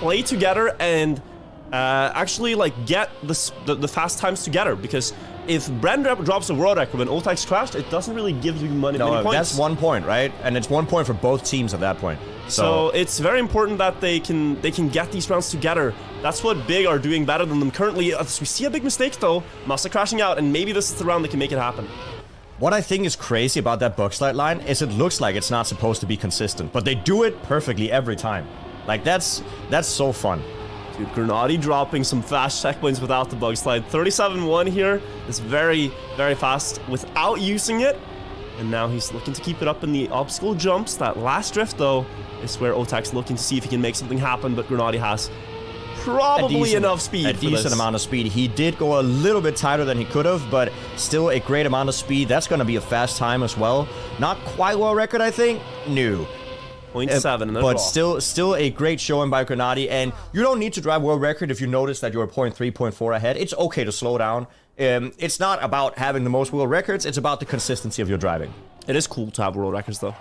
play together and actually like get the fast times together. Because if Bren drops a world record when Otak's crashed, it doesn't really give you many points. That's 1 point, right? And it's 1 point for both teams at that point. So it's very important that they can get these rounds together. That's what Big are doing better than them currently. We see a big mistake though, Masa crashing out, and maybe this is the round that can make it happen. What I think is crazy about that bug slide line is it looks like it's not supposed to be consistent, but they do it perfectly every time. Like that's so fun. Dude, Grenadi dropping some fast checkpoints without the bug slide. 37-1 here is very, very fast without using it. And now he's looking to keep it up in the obstacle jumps. That last drift, though, is where Otak's looking to see if he can make something happen, but Grenadi has probably enough speed for this. A decent amount of speed. He did go a little bit tighter than he could have, but still a great amount of speed. That's going to be a fast time as well. Not quite world record, I think. No. 0.7, but still a great showing by Grenadi, and you don't need to drive world record if you notice that you're 0.3, 0.4 ahead. It's okay to slow down. It's not about having the most world records, it's about the consistency of your driving. It is cool to have world records though.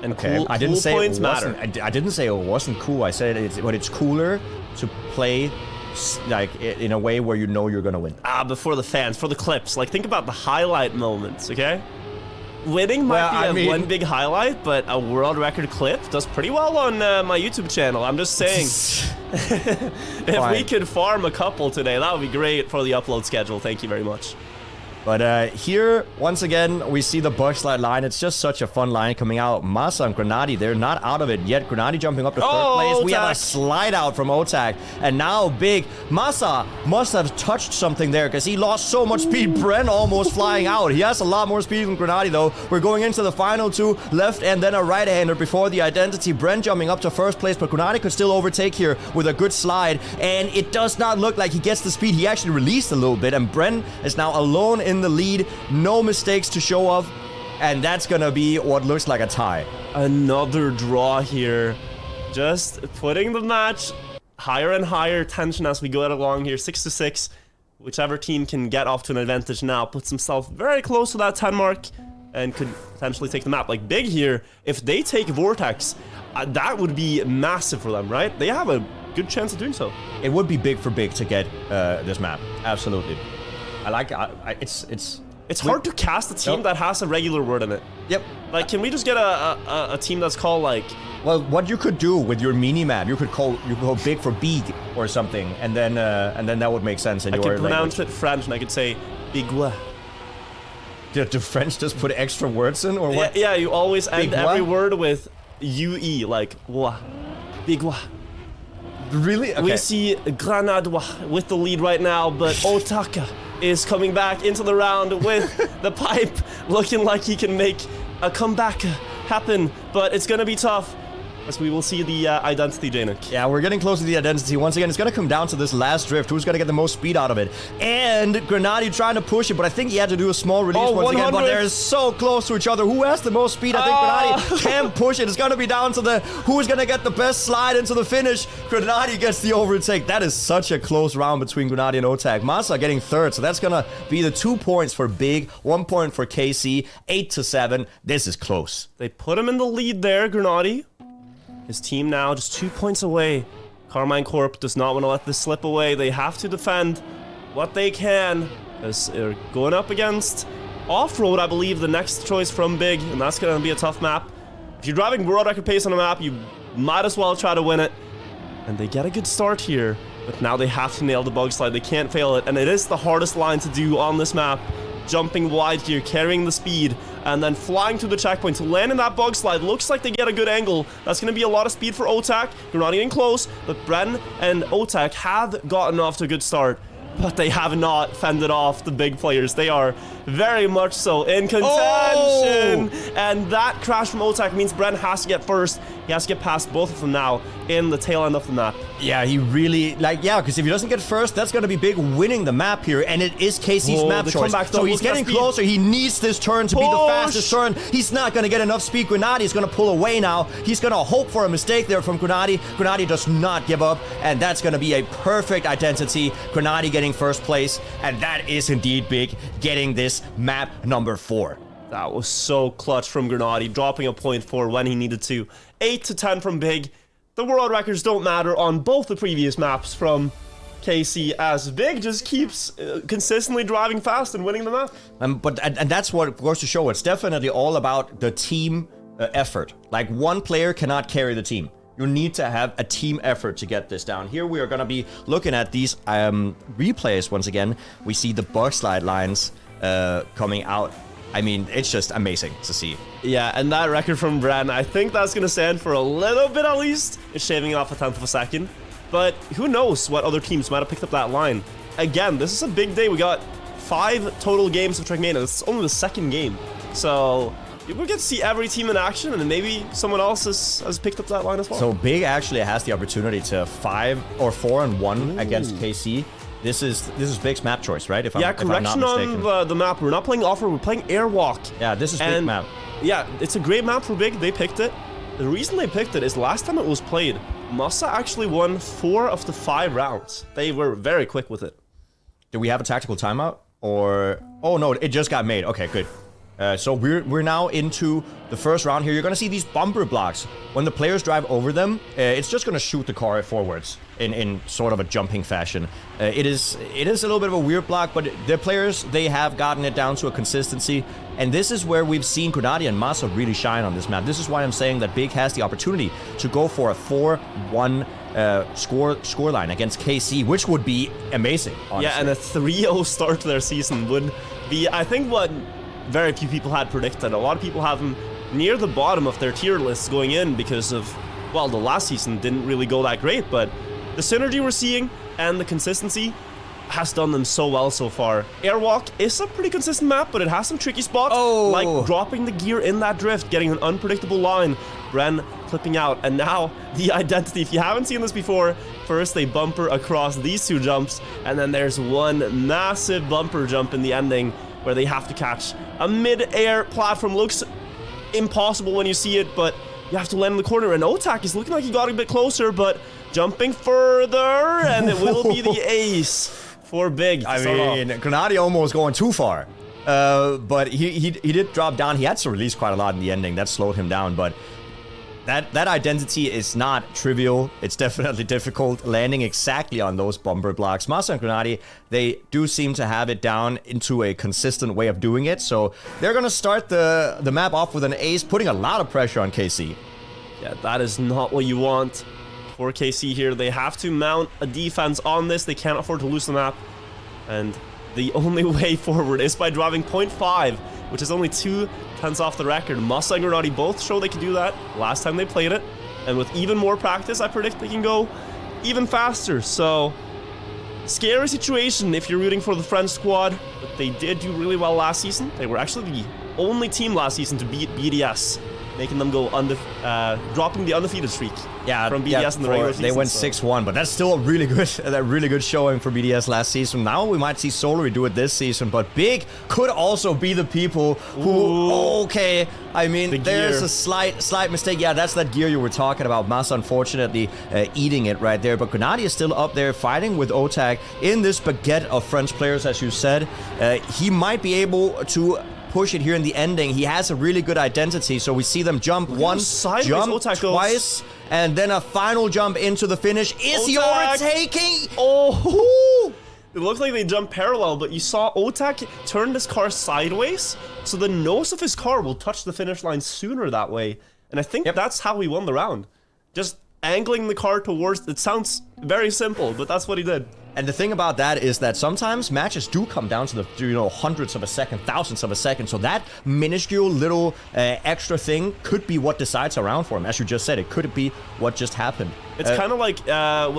And okay, I didn't say it wasn't. I didn't say it wasn't cool. I said it's cooler to play like in a way where you know you're gonna win. But for the fans, for the clips, like think about the highlight moments, okay? Winning might be one big highlight, but a world record clip does pretty well on my YouTube channel. I'm just saying, if we could farm a couple today, that would be great for the upload schedule. Thank you very much. But here, once again, we see the bug slide line. It's just such a fun line coming out. Masa and Grenadi, they're not out of it yet. Grenadi jumping up to third place. We have a slide out from Otak. And now Big. Masa must have touched something there because he lost so much speed. Bren almost flying out. He has a lot more speed than Grenadi, though. We're going into the final 2, left and then a right-hander before the identity. Bren jumping up to first place, but Grenadi could still overtake here with a good slide. And it does not look like he gets the speed. He actually released a little bit, and Bren is now alone in the lead. No mistakes to show off, and that's gonna be what looks like a tie. Another draw here, just putting the match higher and higher tension as we go along here. 6-6, whichever team can get off to an advantage now puts himself very close to that 10 mark and could potentially take the map. Like Big here, if they take Vortex, that would be massive for them, right? They have a good chance of doing so. It would be big for Big to get this map, absolutely. I like it's hard to cast a team that has a regular word in it. Yep. Like, can we just get a team that's called like? Well, what you could do with your mini map, you could go Big for Big or something, and then that would make sense in your language. I could pronounce it French, and I could say Bigua. Do French just put extra words in, or what? Yeah, you always end every word with UE, like wa. Bigwa. Really? Okay. We see Granadwa with the lead right now, but Otaka is coming back into the round with the pipe, looking like he can make a comeback happen, but it's gonna be tough. As we will see the identity, Jnic. Yeah, we're getting close to the identity. Once again, it's going to come down to this last drift. Who's going to get the most speed out of it? And Grenady trying to push it, but I think he had to do a small release once again. But they're so close to each other. Who has the most speed? I think Grenady can push it. It's going to be down to the who's going to get the best slide into the finish. Grenady gets the overtake. That is such a close round between Grenady and Otak. Masa getting third, so that's going to be the 2 points for Big, 1 point for KC, 8-7. This is close. They put him in the lead there, Grenady. His team now just 2 points away. KARMINE Corp does not want to let this slip away. They have to defend what they can as they're going up against Off-Road, I believe, the next choice from Big, and that's going to be a tough map. If you're driving world record pace on a map, you might as well try to win it. And they get a good start here, but now they have to nail the bug slide. They can't fail it, and it is the hardest line to do on this map. Jumping wide here, carrying the speed, and then flying to the checkpoint to land in that bug slide. Looks like they get a good angle. That's going to be a lot of speed for Otak. They're not getting close, but Bren and Otak have gotten off to a good start, but they have not fended off the big players. They are very much so in contention. And that crash from Otak means Bren has to get first. He has to get past both of them now in the tail end of the map. Yeah, he really, because if he doesn't get first, that's going to be Big winning the map here, and it is KC's map choice. So he's getting closer. He needs this turn to be the fastest turn. He's not going to get enough speed. Grenady is going to pull away now. He's going to hope for a mistake there from Grenady. Grenady does not give up, and that's going to be a perfect identity. Grenady getting first place, and that is indeed Big getting this map number 4. That was so clutch from Grenady, dropping a point for when he needed to. 8-10 from Big. The world records don't matter on both the previous maps from KC, as Big just keeps consistently driving fast and winning the map. And that's what goes to show. It's definitely all about the team effort. Like, one player cannot carry the team. You need to have a team effort to get this down. Here we are going to be looking at these replays once again. We see the bug slide lines coming out. I mean, it's just amazing to see. Yeah, and that record from Bren, I think that's going to stand for a little bit at least. It's shaving off 1/10 of a second. But who knows what other teams might have picked up that line. Again, this is a big day. We got 5 total games of Trackmania. This is only the second game. So we'll get to see every team in action, and then maybe someone else has picked up that line as well. So Big actually has the opportunity to 5 or 4-1 against KC. This is Big's map choice, right? If I'm correction not mistaken. on the map. We're not playing Offer, we're playing Airwalk. Yeah, this is Big map. Yeah, it's a great map for Big. They picked it. The reason they picked it is last time it was played, Masa actually won 4 of the 5 rounds. They were very quick with it. Do we have a tactical timeout? Or... Oh, no, it just got made. Okay, good. So we're now into the first round here. You're going to see these bumper blocks. When the players drive over them, it's just going to shoot the car forwards in sort of a jumping fashion. It is a little bit of a weird block, but the players, they have gotten it down to a consistency. And this is where we've seen Grenady and Masa really shine on this map. This is why I'm saying that Big has the opportunity to go for a 4-1 scoreline against KC, which would be amazing, honestly. Yeah, and a 3-0 start to their season would be, I think, what very few people had predicted. A lot of people have them near the bottom of their tier lists going in because of, well, the last season didn't really go that great, but the synergy we're seeing and the consistency has done them so well so far. Airwalk is a pretty consistent map, but it has some tricky spots, like dropping the gear in that drift, getting an unpredictable line, Bren clipping out, and now the identity. If you haven't seen this before, first they bumper across these 2 jumps, and then there's one massive bumper jump in the ending where they have to catch a mid-air platform. Looks impossible when you see it, but you have to land in the corner, and Otak is looking like he got a bit closer, but jumping further, and it will be the ace for Big. I mean, Grenady almost going too far, but he did drop down. He had to release quite a lot in the ending. That slowed him down, but that identity is not trivial. It's definitely difficult landing exactly on those bumper blocks. Masa and Grenady, they do seem to have it down into a consistent way of doing it. So they're going to start the map off with an ace, putting a lot of pressure on KC. Yeah, that is not what you want for KC here. They have to mount a defense on this. They can't afford to lose the map. And the only way forward is by driving 0.5, which is only 2 tenths off the record. Masa and Grenady both show they can do that last time they played it. And with even more practice, I predict they can go even faster. So, scary situation if you're rooting for the French squad. But they did do really well last season. They were actually the only team last season to beat BDS, making them go dropping the undefeated streak. Yeah, from BDS in the regular season. They went 6-1, but that's still a really good showing for BDS last season. Now we might see Solary do it this season, but Big could also be the people who. Okay, I mean, there's a slight mistake. Yeah, that's that gear you were talking about. Massa unfortunately eating it right there, but Grenadi is still up there fighting with OTAC in this baguette of French players, as you said. He might be able to push it here in the ending. He has a really good identity, so we see them jump once, jump twice, and then a final jump into the finish. Is he overtaking? Oh! It looked like they jumped parallel, but you saw OTAC turn his car sideways, so the nose of his car will touch the finish line sooner that way. And I think that's how he won the round. Just angling the car towards... It sounds very simple, but that's what he did. And the thing about that is that sometimes matches do come down to the hundredths of a second, thousandths of a second. So that minuscule little extra thing could be what decides a round for him. As you just said, it could be what just happened. It's kind of like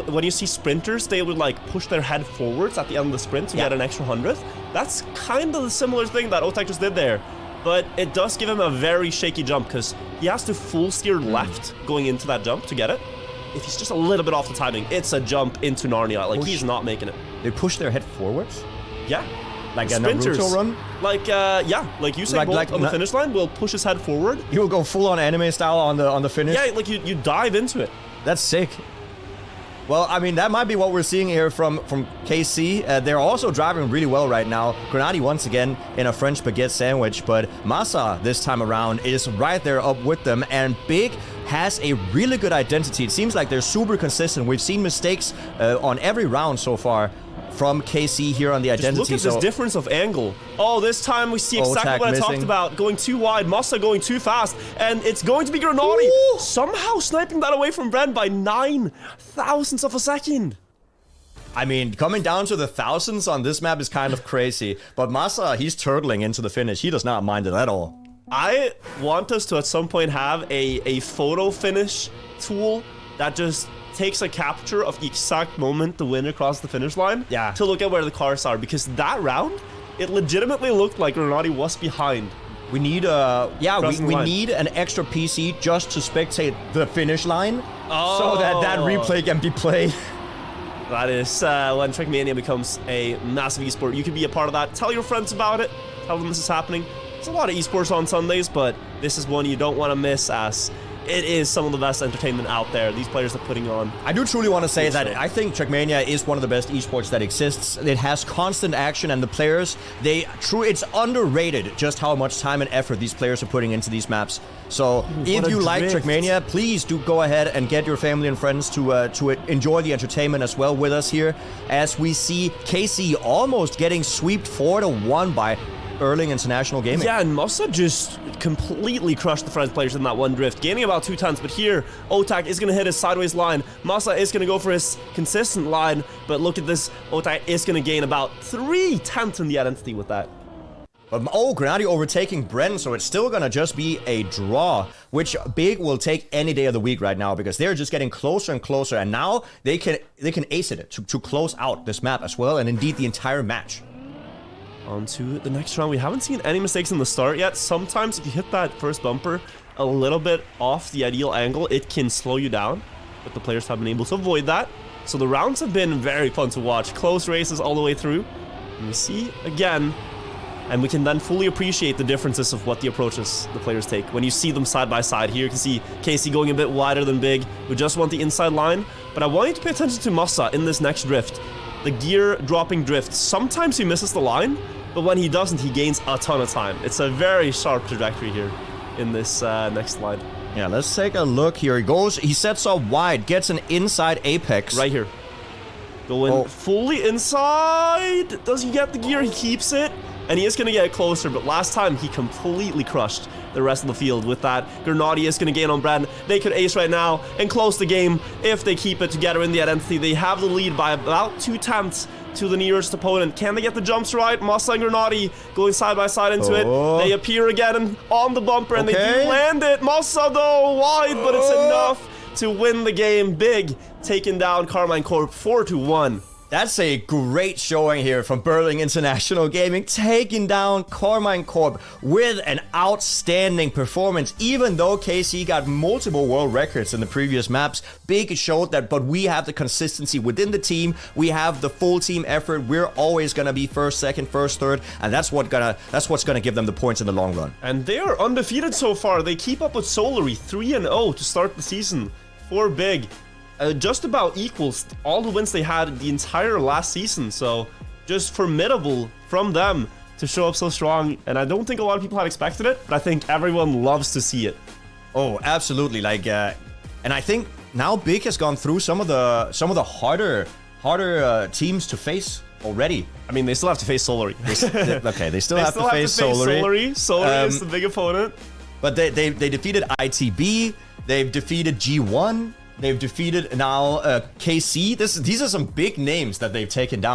when you see sprinters, they would like push their head forwards at the end of the sprint to get an extra 100th. That's kind of the similar thing that OTAC just did there. But it does give him a very shaky jump because he has to full steer left going into that jump to get it. If he's just a little bit off the timing, it's a jump into Narnia. Like, he's not making it. They push their head forwards? Yeah. Like a Naruto run? Like, yeah. Like Usain Bolt on the finish line will push his head forward. He will go full-on anime style on the finish? Yeah, like you dive into it. That's sick. Well, I mean, that might be what we're seeing here from KC. They're also driving really well right now. Grenadi once again in a French baguette sandwich, but Massa this time around is right there up with them, and Big has a really good identity. It seems like they're super consistent. We've seen mistakes on every round so far from KC here on the identity. Just look at this difference of angle. Oh, this time we see exactly what I talked about. Going too wide, Massa going too fast, and it's going to be Grenadi somehow sniping that away from Bren by 9 thousandths of a second. I mean, coming down to the thousands on this map is kind of crazy, but Massa, he's turtling into the finish. He does not mind it at all. I want us to at some point have a photo finish tool that just takes a capture of the exact moment the winner crossed the finish line to look at where the cars are, because that round, it legitimately looked like Grenadi was behind. We need we need an extra PC just to spectate the finish line so that replay can be played. That is when Trackmania becomes a massive esport. You can be a part of that. Tell your friends about it. Tell them this is happening. There's a lot of esports on Sundays, but this is one you don't want to miss, as it is some of the best entertainment out there. These players are putting on. I do truly want to say that I think Trackmania is one of the best esports that exists. It has constant action, and the players, it's underrated just how much time and effort these players are putting into these maps. So if you like Trackmania, please do go ahead and get your family and friends to enjoy the entertainment as well with us here, as we see KC almost getting swept 4-1 by Erling International Gaming. Yeah, and Massa just completely crushed the French players in that one drift, gaining about 2 tenths. But here, OTAC is going to hit his sideways line. Massa is going to go for his consistent line. But look at this, OTAC is going to gain about 3 tenths in the identity with that. But Grenadi overtaking Bren, so it's still going to just be a draw, which Big will take any day of the week right now, because they're just getting closer and closer, and now they can ace it to close out this map as well, and indeed the entire match. On to the next round. We haven't seen any mistakes in the start yet. Sometimes if you hit that first bumper a little bit off the ideal angle, it can slow you down, but the players have been able to avoid that. So the rounds have been very fun to watch. Close races all the way through. And we see again, and we can then fully appreciate the differences of what the approaches the players take. When you see them side by side, here you can see KC going a bit wider than Big. We just want the inside line, but I want you to pay attention to Massa in this next drift. The gear dropping drift. Sometimes he misses the line, but when he doesn't, he gains a ton of time. It's a very sharp trajectory here in this next slide. Yeah, let's take a look here. He goes, he sets up wide, gets an inside apex. Right here. Going fully inside. Does he get the gear? He keeps it. And he is going to get closer, but last time he completely crushed the rest of the field with that. Grenadi is going to gain on Brand. They could ace right now and close the game if they keep it together in the identity. They have the lead by about 2 tenths to the nearest opponent. Can they get the jumps right? Massa and Grenadi going side by side into it. They appear again on the bumper, and they do land it. Massa though, wide, but it's enough to win the game big, taking down KARMINE Corp 4-1. That's a great showing here from Berlin International Gaming, taking down KARMINE Corp with an outstanding performance. Even though KC got multiple world records in the previous maps, Big showed that, but we have the consistency within the team. We have the full team effort. We're always gonna be first, second, first, third, and that's what's gonna give them the points in the long run. And they are undefeated so far. They keep up with Solary 3-0 to start the season for Big. Just about equals all the wins they had the entire last season. So just formidable from them to show up so strong. And I don't think a lot of people had expected it, but I think everyone loves to see it. Oh, absolutely. Like, and I think now Big has gone through some of the harder teams to face already. I mean, they still have to face Solary. Okay, they still have to face Solary. Solary is the big opponent. But they defeated ITB. They've defeated G1. They've defeated now KC. These are some big names that they've taken down.